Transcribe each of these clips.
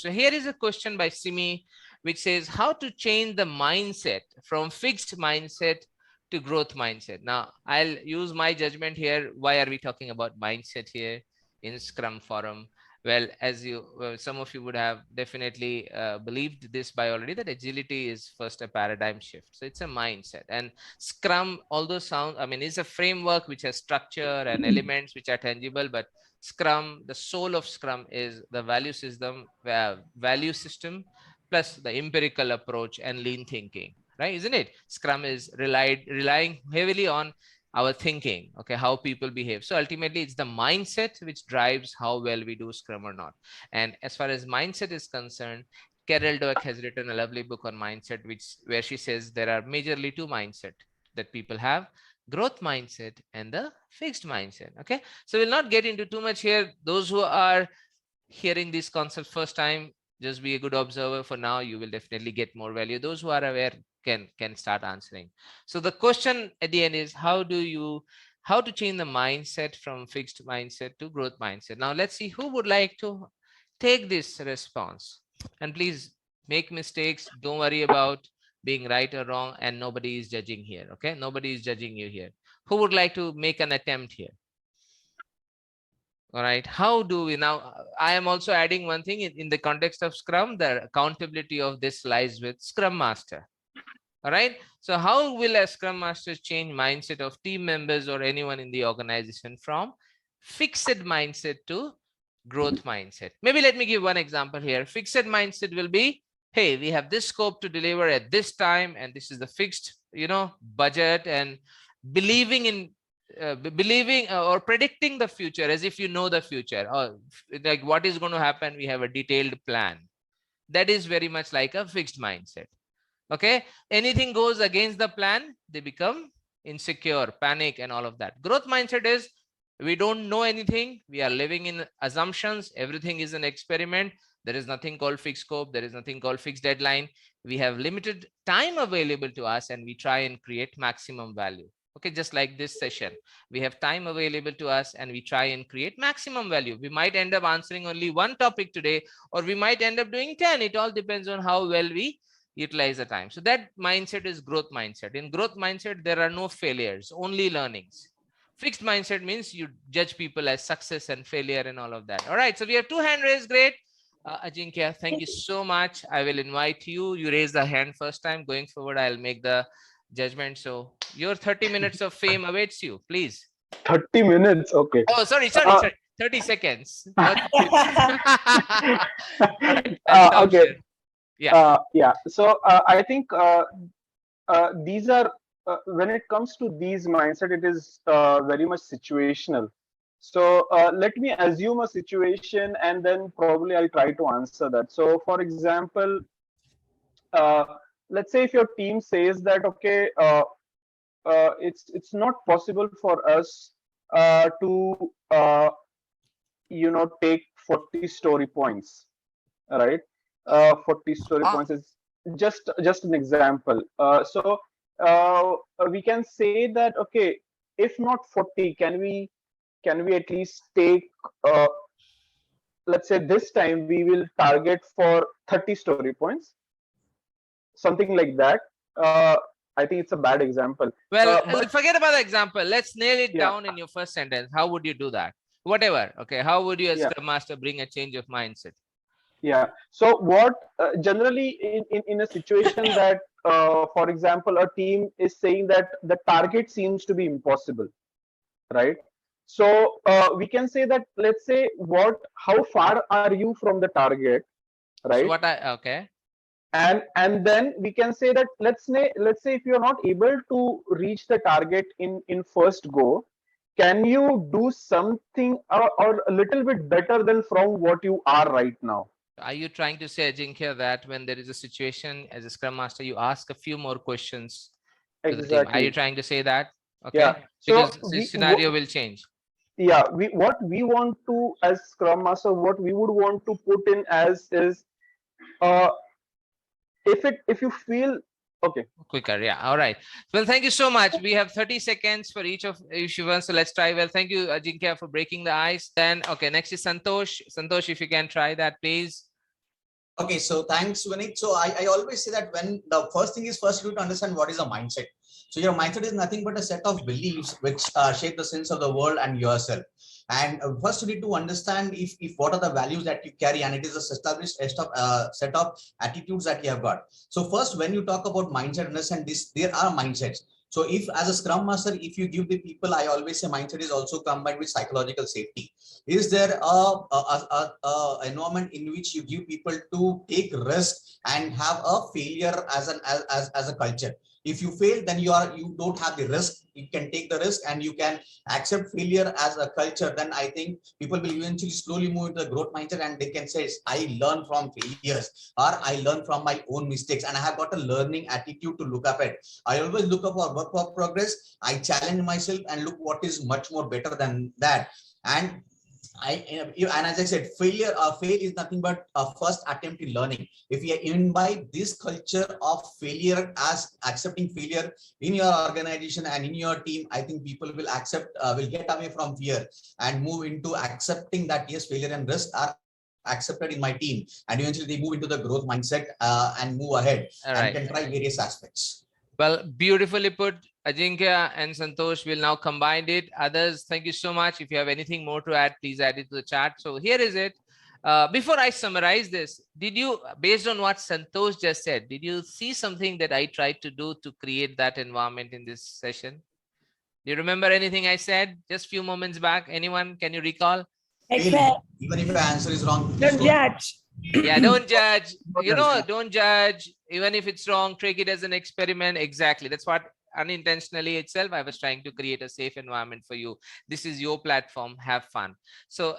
So here is a question by Simi, which says how to change the mindset from fixed mindset to growth mindset. Now, I'll use my judgment here. Why are we talking about mindset here in Scrum Forum? Well, as some of you would have definitely believed this by already, that agility is first a paradigm shift. So it's a mindset. And Scrum, although is a framework which has structure and elements which are tangible, but Scrum, the soul of Scrum is the value system plus the empirical approach and lean thinking, right? Isn't it? Scrum is relying heavily on our thinking, okay, how people behave. So ultimately it's the mindset which drives how well we do Scrum or not. And as far as mindset is concerned, Carol Dweck has written a lovely book on mindset, where she says there are majorly two mindset that people have: growth mindset and the fixed mindset. Okay, so we'll not get into too much here. Those who are hearing this concept first time, just be a good observer for now. You will definitely get more value. Those who are aware can start answering. So the question at the end is how to change the mindset from fixed mindset to growth mindset. Now let's see who would like to take this response. And please make mistakes. Don't worry about being right or wrong, and nobody is judging here. Okay, nobody is judging you here. Who would like to make an attempt here? All right, how do we now? I am also adding one thing in the context of Scrum. The accountability of this lies with Scrum Master. All right, so how will a Scrum Master change mindset of team members or anyone in the organization from fixed mindset to growth mindset? Maybe let me give one example here. Fixed mindset will be, hey, we have this scope to deliver at this time, and this is the fixed, budget, and believing in or predicting the future as if you know the future, or like what is going to happen. We have a detailed plan. That is very much like a fixed mindset. Okay, anything goes against the plan, they become insecure, panic, and all of that. Growth mindset is we don't know anything, we are living in assumptions, everything is an experiment. There is nothing called fixed scope, there is nothing called fixed deadline. We have limited time available to us, and we try and create maximum value. Okay, just like this session, we have time available to us and we try and create maximum value. We might end up answering only one topic today, or we might end up doing 10. It all depends on how well we utilize the time. So that mindset is growth mindset. In growth mindset, there are no failures, only learnings. Fixed mindset means you judge people as success and failure and all of that. All right, so we have two hand raised. Great. Ajinkya, thank you so much. I will invite you. You raised the hand first time. Going forward, I'll make the judgment. So your 30 minutes of fame awaits you, please. 30 minutes, okay. Oh, sorry. 30 seconds. Okay. Yeah. Yeah. So I think these are when it comes to these mindset, it is very much situational. So let me assume a situation, and then probably I'll try to answer that. So, for example, let's say if your team says that, okay, it's not possible for us to take 40 story points, right? 40 story points is just an example. So we can say that, okay, if not 40, can we at least take, let's say this time we will target for 30 story points, something like that. I think it's a bad example. Well, but forget about the example. Let's nail it down in your first sentence. How would you do that? Whatever. Okay. How would you as Scrum Master bring a change of mindset? Yeah. So what generally in a situation that, for example, a team is saying that the target seems to be impossible, right? So we can say that, let's say, how far are you from the target, right? So okay. And then we can say that, let's say if you're not able to reach the target in first go, can you do something or a little bit better than from what you are right now? Are you trying to say, Ajinkya, that when there is a situation as a Scrum Master, you ask a few more questions to the team? Are you trying to say that? Okay. Yeah. Because the scenario will change. Yeah. What we want to, as Scrum Master, what we would want to put in as is, if you feel okay, quicker. Yeah. All right. Well, thank you so much. We have 30 seconds for each of you. So let's try. Well, thank you, Ajinkya, for breaking the ice. Then, okay, next is Santosh. Santosh, if you can try that, please. Okay, so thanks, Vinit. So I always say that when the first thing is first you need to understand what is a mindset. So your mindset is nothing but a set of beliefs which shape the sense of the world and yourself. And first you need to understand if what are the values that you carry, and it is a established set of attitudes that you have got. So first, when you talk about mindset, understand this: there are mindsets. So if as a Scrum Master, if you give the people, I always say mindset is also combined with psychological safety. Is there a environment in which you give people to take risk and have a failure as a culture? If you fail, then you don't have the risk. You can take the risk and you can accept failure as a culture. Then I think people will eventually slowly move into the growth mindset, and they can say, I learn from failures, or I learn from my own mistakes, and I have got a learning attitude to look up at. I always look up for work for progress. I challenge myself and look what is much more better than that. And and as I said, fail is nothing but a first attempt in learning. If you imbibe this culture of failure as accepting failure in your organization and in your team, I think people will will get away from fear and move into accepting that yes, failure and risk are accepted in my team, and eventually they move into the growth mindset and move ahead All and right. can try various aspects. Well, beautifully put. Ajinkya and Santosh will now combine it. Others, thank you so much. If you have anything more to add, please add it to the chat. So here is it. Before I summarize this, did you, based on what Santosh just said, did you see something that I tried to do to create that environment in this session? Do you remember anything I said just a few moments back? Anyone? Can you recall? Fail. Even if your answer is wrong, Don't judge. Yeah, don't judge. Don't judge. Even if it's wrong, take it as an experiment. Exactly. That's what unintentionally itself I was trying to create a safe environment for you. This is your platform. Have fun. So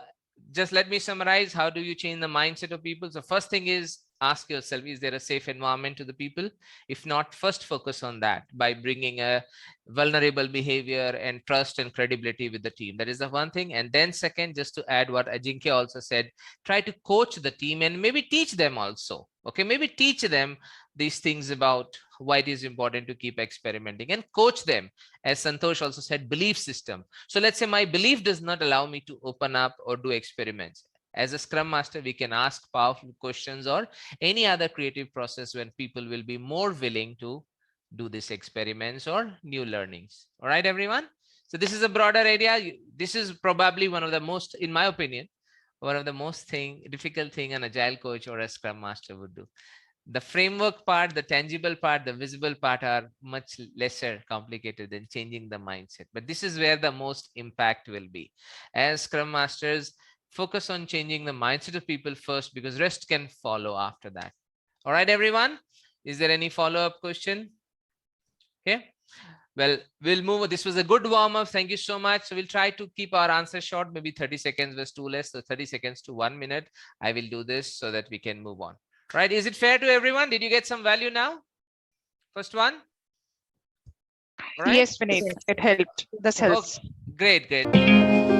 just let me summarize. How do you change the mindset of people? So first thing is ask yourself, is there a safe environment to the people? If not, first focus on that by bringing a vulnerable behavior and trust and credibility with the team. That is the one thing. And then second, just to add what Ajinkya also said, try to coach the team and maybe teach them also. Okay, maybe teach them these things about why it is important to keep experimenting, and coach them, as Santosh also said, belief system. So let's say my belief does not allow me to open up or do experiments. As a Scrum Master, we can ask powerful questions or any other creative process when people will be more willing to do these experiments or new learnings. All right, everyone. So this is a broader area. This is probably one of the most, in my opinion, one of the most difficult thing an agile coach or a Scrum Master would do. The framework part, the tangible part, the visible part are much lesser complicated than changing the mindset. But this is where the most impact will be. As Scrum Masters, focus on changing the mindset of people first, because rest can follow after that. All right, everyone. Is there any follow-up question? Okay. Well, we'll move. This was a good warm-up. Thank you so much. So we'll try to keep our answer short. Maybe 30 seconds was too less. So 30 seconds to 1 minute. I will do this so that we can move on. Right. Is it fair to everyone? Did you get some value now? First one? Right? Yes, Vinay, it helped. This helps. Oh, great, great.